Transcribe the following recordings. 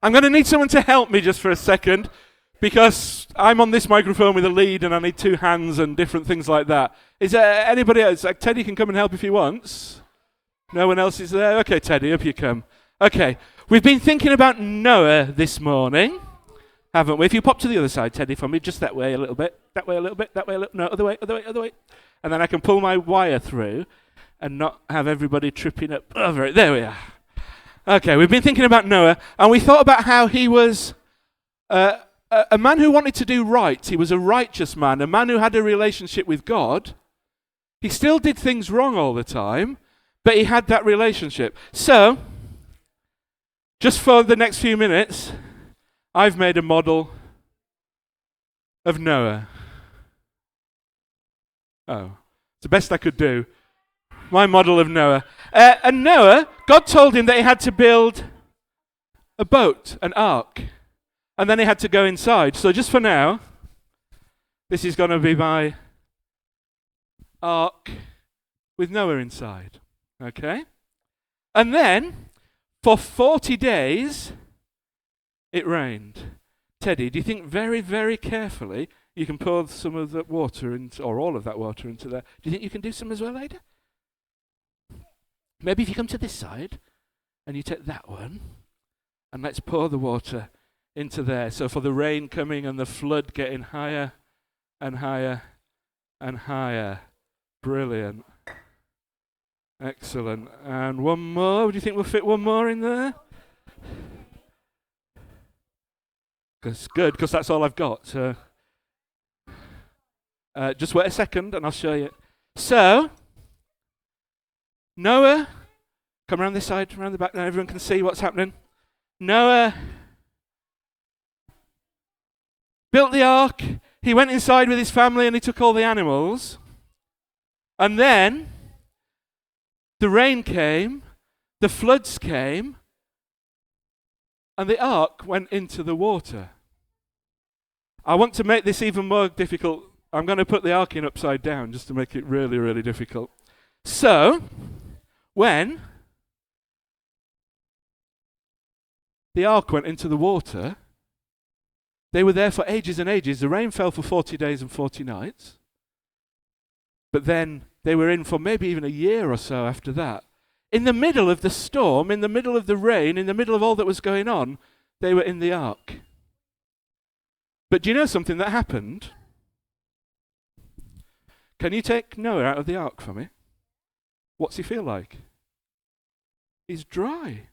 I'm going to need someone to help me just for a second, because I'm on this microphone with a lead and I need two hands and different things like that. Is there anybody else? Like, Teddy can come and help if he wants. No one else is there? Okay, Teddy, up you come. Okay, we've been thinking about Noah this morning, haven't we? If you pop to the other side, Teddy, for me, just that way a little bit, that way a little bit, that way a little, no, other way, other way, other way. And then I can pull my wire through and not have everybody tripping up over it. There we are. Okay, we've been thinking about Noah, and we thought about how he was a man who wanted to do right. He was a righteous man, a man who had a relationship with God. He still did things wrong all the time, but he had that relationship. So, just for the next few minutes, I've made a model of Noah. Oh, it's the best I could do. My model of Noah. And Noah, God told him that he had to build a boat, an ark. And then he had to go inside. So just for now, this is going to be my ark with Noah inside. Okay? And then, for 40 days, it rained. Teddy, do you think very, very carefully you can pour some of that water into, or all of that water into there? Do you think you can do some as well later? Maybe if you come to this side and you take that one, and let's pour the water into there. So for the rain coming and the flood getting higher and higher and higher. Brilliant. Excellent. And one more. Do you think we'll fit one more in there? That's good, because that's all I've got. So just wait a second and I'll show you. So, Noah, come around this side, around the back, now everyone can see what's happening. Noah built the ark, he went inside with his family and he took all the animals. And then the rain came, the floods came, and the ark went into the water. I want to make this even more difficult. I'm going to put the ark in upside down just to make it really, really difficult. So, when the ark went into the water, they were there for ages and ages. The rain fell for 40 days and 40 nights. But then they were in for maybe even a year or so after that. In the middle of the storm, in the middle of the rain, in the middle of all that was going on, they were in the ark. But do you know something that happened? Can you take Noah out of the ark for me? What's he feel like? He's dry.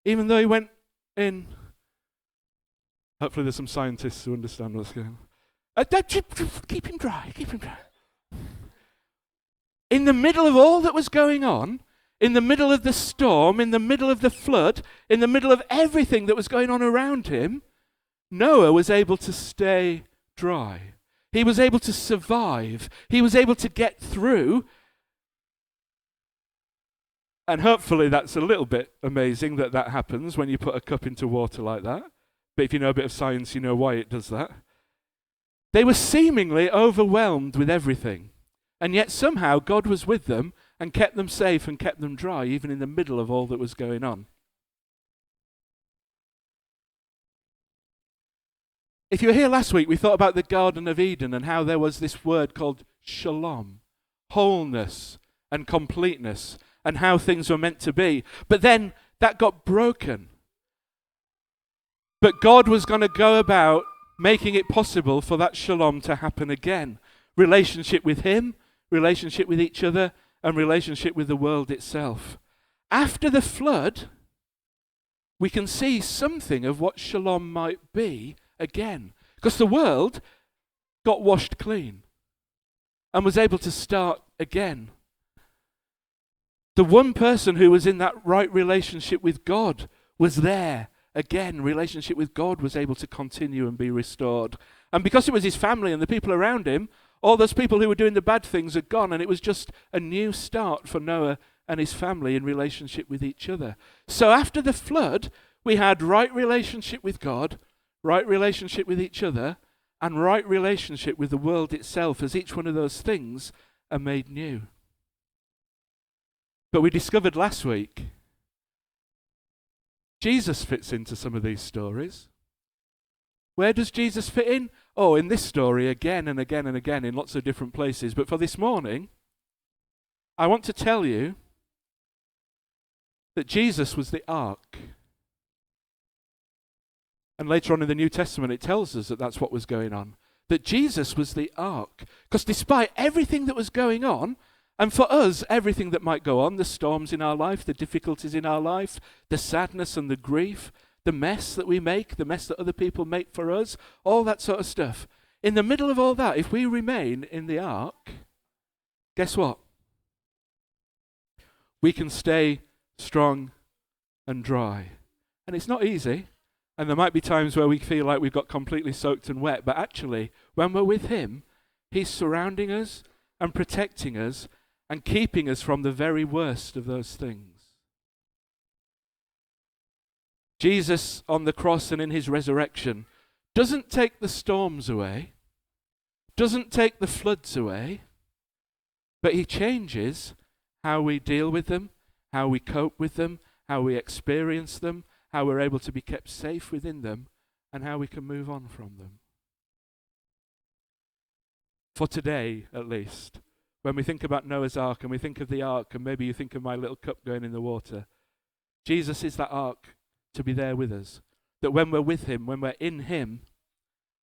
Even though he went in. Hopefully there's some scientists who understand what's going on. Keep him dry, keep him dry. In the middle of all that was going on, in the middle of the storm, in the middle of the flood, in the middle of everything that was going on around him, Noah was able to stay dry. He was able to survive. He was able to get through. And hopefully that's a little bit amazing that that happens when you put a cup into water like that. But if you know a bit of science, you know why it does that. They were seemingly overwhelmed with everything. And yet somehow God was with them and kept them safe and kept them dry, even in the middle of all that was going on. If you were here last week, we thought about the Garden of Eden and how there was this word called shalom, wholeness and completeness, and how things were meant to be. But then that got broken. But God was going to go about making it possible for that shalom to happen again. Relationship with Him, relationship with each other, and relationship with the world itself. After the flood, we can see something of what shalom might be again. Because the world got washed clean and was able to start again. The one person who was in that right relationship with God was there. Again, relationship with God was able to continue and be restored. And because it was his family and the people around him, all those people who were doing the bad things are gone, and it was just a new start for Noah and his family in relationship with each other. So after the flood, we had right relationship with God, right relationship with each other, and right relationship with the world itself, as each one of those things are made new. But we discovered last week, Jesus fits into some of these stories. Where does Jesus fit in? Oh, in this story again and again and again in lots of different places. But for this morning, I want to tell you that Jesus was the ark. And later on in the New Testament, it tells us that that's what was going on. That Jesus was the ark. Because despite everything that was going on, and for us, everything that might go on, the storms in our life, the difficulties in our life, the sadness and the grief, the mess that we make, the mess that other people make for us, all that sort of stuff. In the middle of all that, if we remain in the ark, guess what? We can stay strong and dry. And it's not easy. And there might be times where we feel like we've got completely soaked and wet. But actually, when we're with him, he's surrounding us and protecting us and keeping us from the very worst of those things. Jesus on the cross and in his resurrection doesn't take the storms away, doesn't take the floods away, but he changes how we deal with them, how we cope with them, how we experience them, how we're able to be kept safe within them, and how we can move on from them. For today, at least, when we think about Noah's Ark and we think of the ark, and maybe you think of my little cup going in the water, Jesus is that ark to be there with us. That when we're with him, when we're in him,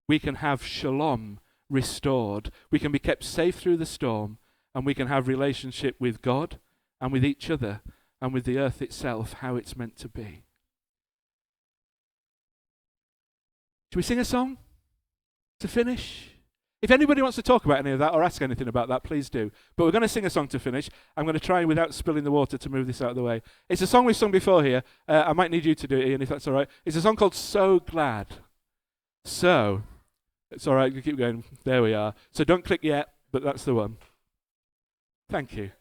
we can have shalom restored. We can be kept safe through the storm, and we can have relationship with God and with each other and with the earth itself, how it's meant to be. Should we sing a song to finish? If anybody wants to talk about any of that or ask anything about that, please do. But we're going to sing a song to finish. I'm going to try without spilling the water to move this out of the way. It's a song we've sung before here. I might need you to do it, Ian, if that's all right. It's a song called So Glad. So, it's all right, you keep going. There we are. So don't click yet, but that's the one. Thank you.